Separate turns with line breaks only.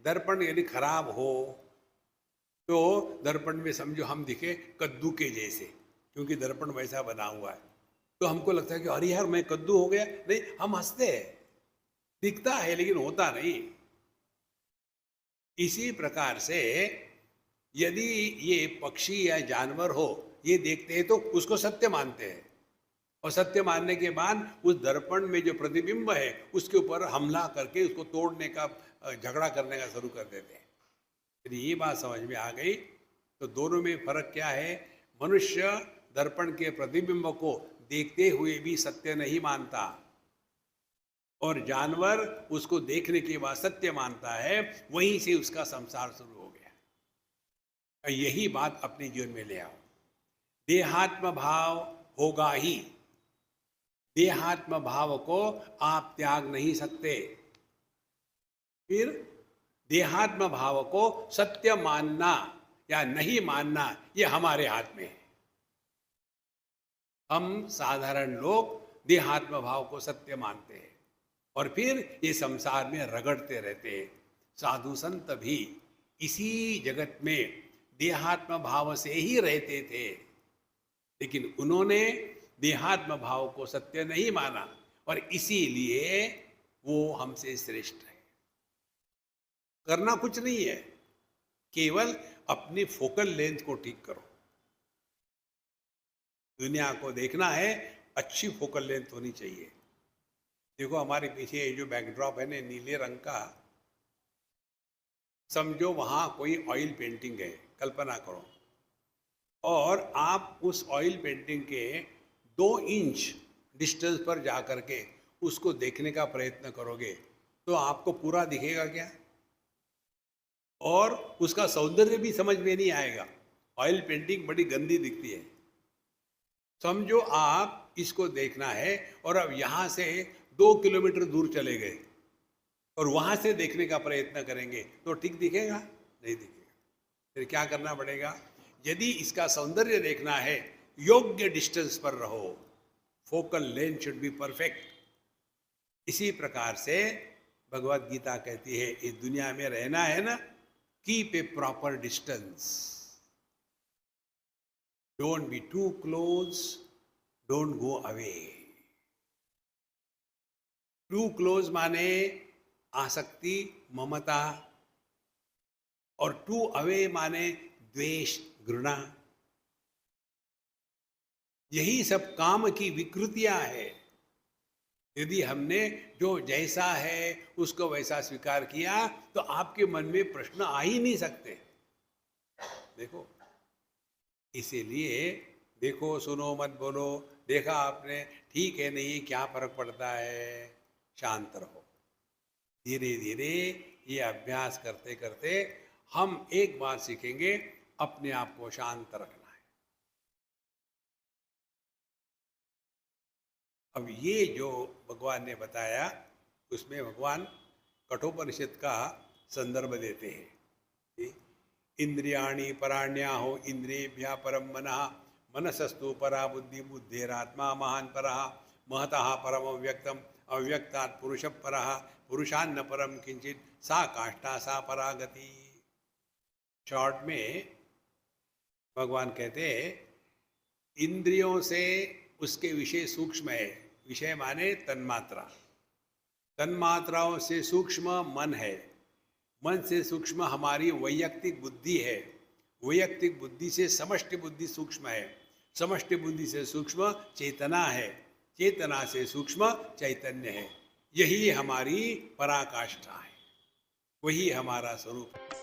दर्पण यदि खराब हो तो दर्पण में समझो हम दिखे कद्दू के जैसे, क्योंकि दर्पण वैसा बना हुआ है। तो हमको लगता है कि अरे यार मैं कद्दू हो गया। नहीं, हम हंसते हैं, दिखता है लेकिन होता नहीं। इसी प्रकार से यदि ये पक्षी या जानवर हो, ये देखते हैं तो उसको सत्य मानते हैं, और सत्य मानने के बाद उस दर्पण में जो प्रतिबिंब है उसके ऊपर हमला करके उसको तोड़ने का, झगड़ा करने का शुरू कर देते हैं। यदि ये बात समझ में आ गई तो दोनों में फर्क क्या है। मनुष्य दर्पण के प्रतिबिंब को देखते हुए भी सत्य नहीं मानता, और जानवर उसको देखने के बाद सत्य मानता है। वहीं से उसका संसार शुरू हो गया। यही बात अपने जीवन में ले आओ। देहात्म भाव होगा ही, देहात्म भाव को आप त्याग नहीं सकते। फिर देहात्म भाव को सत्य मानना या नहीं मानना ये हमारे हाथ में है। हम साधारण लोग देहात्म भाव को सत्य मानते हैं और फिर ये संसार में रगड़ते रहते हैं। साधु संत भी इसी जगत में देहात्म भाव से ही रहते थे, लेकिन उन्होंने देहात्म भाव को सत्य नहीं माना और इसीलिए वो हमसे श्रेष्ठ है। करना कुछ नहीं है, केवल अपनी फोकल लेंथ को ठीक करो। दुनिया को देखना है, अच्छी फोकल लेंथ होनी चाहिए। देखो हमारे पीछे जो बैकड्रॉप है ना नीले रंग का, समझो वहां कोई ऑयल पेंटिंग है, कल्पना करो, और आप उस ऑयल पेंटिंग के 2 इंच डिस्टेंस पर जा करके उसको देखने का प्रयत्न करोगे तो आपको पूरा दिखेगा क्या? और उसका सौंदर्य भी समझ में नहीं आएगा। ऑयल पेंटिंग बड़ी गंदी दिखती है। समझो आप इसको देखना है और अब यहाँ से 2 किलोमीटर दूर चले गए और वहाँ से देखने का प्रयत्न करेंगे तो ठीक दिखेगा? नहीं दिखेगा। फिर क्या करना पड़ेगा? यदि इसका सौंदर्य देखना है, योग्य डिस्टेंस पर रहो। Focal length should be perfect. इसी प्रकार से भगवत गीता कहती है, इस दुनिया में रहना है ना, keep a proper distance, don't be too close, don't go away. Too close माने आसक्ति, ममता, और टू अवे माने द्वेष, घृणा। यही सब काम की विकृतियां है। यदि हमने जो जैसा है उसको वैसा स्वीकार किया तो आपके मन में प्रश्न आ ही नहीं सकते। देखो, इसीलिए देखो सुनो मत बोलो, देखा आपने, ठीक है नहीं, क्या फर्क पड़ता है, शांत रहो। धीरे धीरे ये अभ्यास करते करते हम एक बात सीखेंगे, अपने आप को शांत रखना है। अब ये जो भगवान ने बताया उसमें भगवान कठोपनिषद का संदर्भ देते हैं। इंद्रियाणि पराण्याहो इंद्रियेभ्यः परम मनः, मनसस्तु परा बुद्धि, बुद्धेरात्मा महान परः, महतः परम अव्यक्तम, अव्यक्तात् पुरुष परः, पुरुषान्न परम किंचित, सा काष्ठा सा परागति। शॉर्ट में भगवान कहते हैं, इंद्रियों से उसके विषय सूक्ष्म है। विषय माने तन्मात्रा, तन्मात्राओं से सूक्ष्म मन है, मन से सूक्ष्म हमारी वैयक्तिक बुद्धि है, वैयक्तिक बुद्धि से समष्टि बुद्धि सूक्ष्म है, समष्टि बुद्धि से सूक्ष्म चेतना है, चेतना से सूक्ष्म चैतन्य है। यही हमारी पराकाष्ठा है, वही हमारा स्वरूप है।